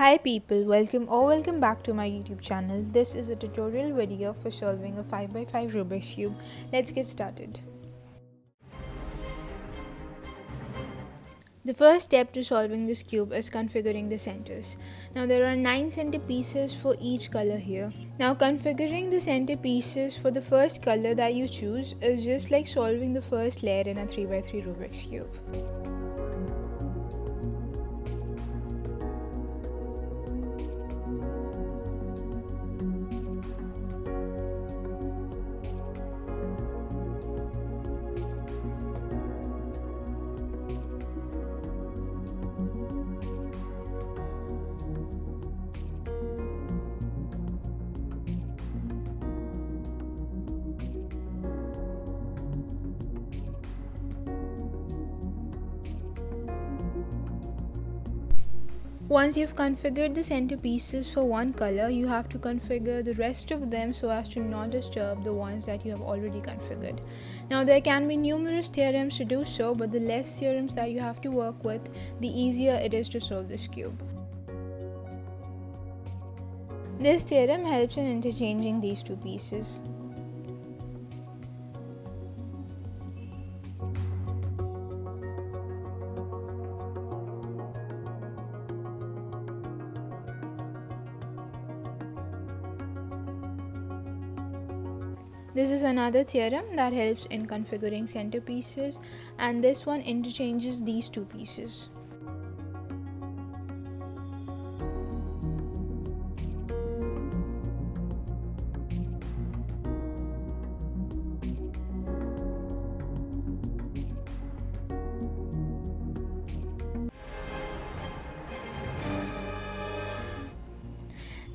Hi people, welcome back to my YouTube channel. This is a tutorial video for solving a 5x5 Rubik's Cube. Let's get started. The first step to solving this cube is configuring the centers. Now there are 9 center pieces for each color here. Now configuring the center pieces for the first color that you choose is just like solving the first layer in a 3x3 Rubik's Cube. Once you've configured the center pieces for one color, you have to configure the rest of them so as to not disturb the ones that you have already configured. Now there can be numerous theorems to do so, but the less theorems that you have to work with, the easier it is to solve this cube. This theorem helps in interchanging these two pieces. This is another theorem that helps in configuring center pieces, and this one interchanges these two pieces.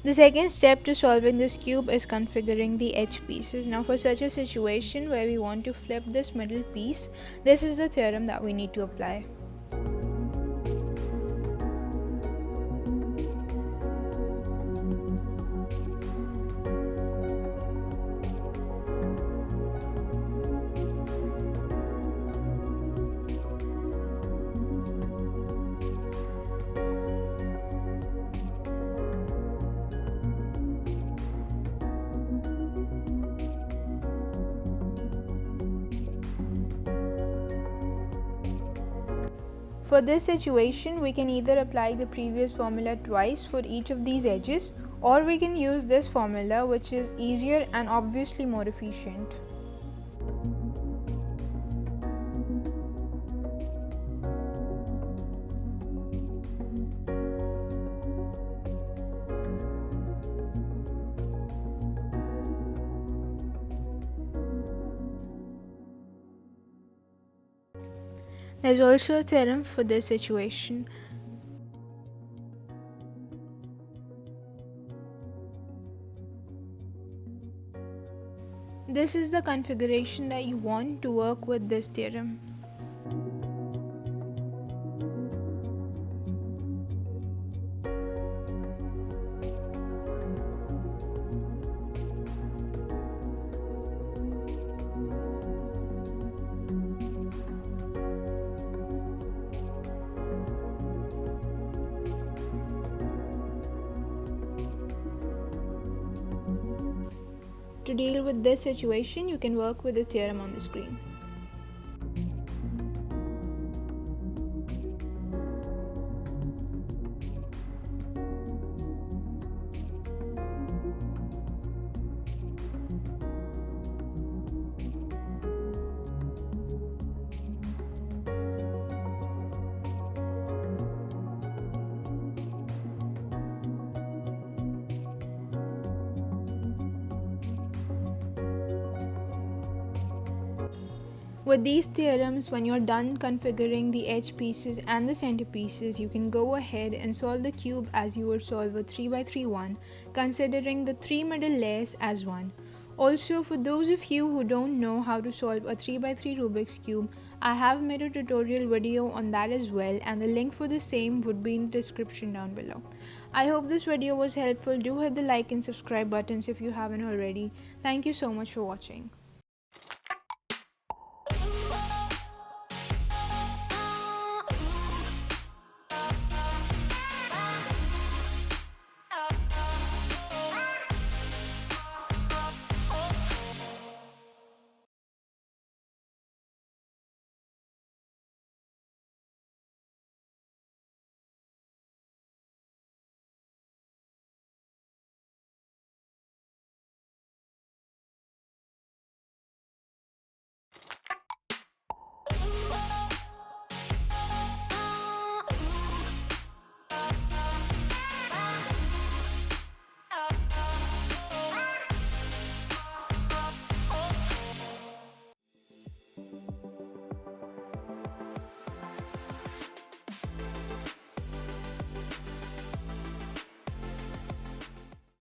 The second step to solving this cube is configuring the edge pieces. Now for such a situation where we want to flip this middle piece, this is the theorem that we need to apply. For this situation, we can either apply the previous formula twice for each of these edges, or we can use this formula, which is easier and obviously more efficient. There's also a theorem for this situation. This is the configuration that you want to work with this theorem. To deal with this situation, you can work with the theorem on the screen. With these theorems, when you're done configuring the edge pieces and the center pieces, you can go ahead and solve the cube as you would solve a 3x3 one, considering the 3 middle layers as one. Also, for those of you who don't know how to solve a 3x3 Rubik's Cube, I have made a tutorial video on that as well, and the link for the same would be in the description down below. I hope this video was helpful. Do hit the like and subscribe buttons if you haven't already. Thank you so much for watching.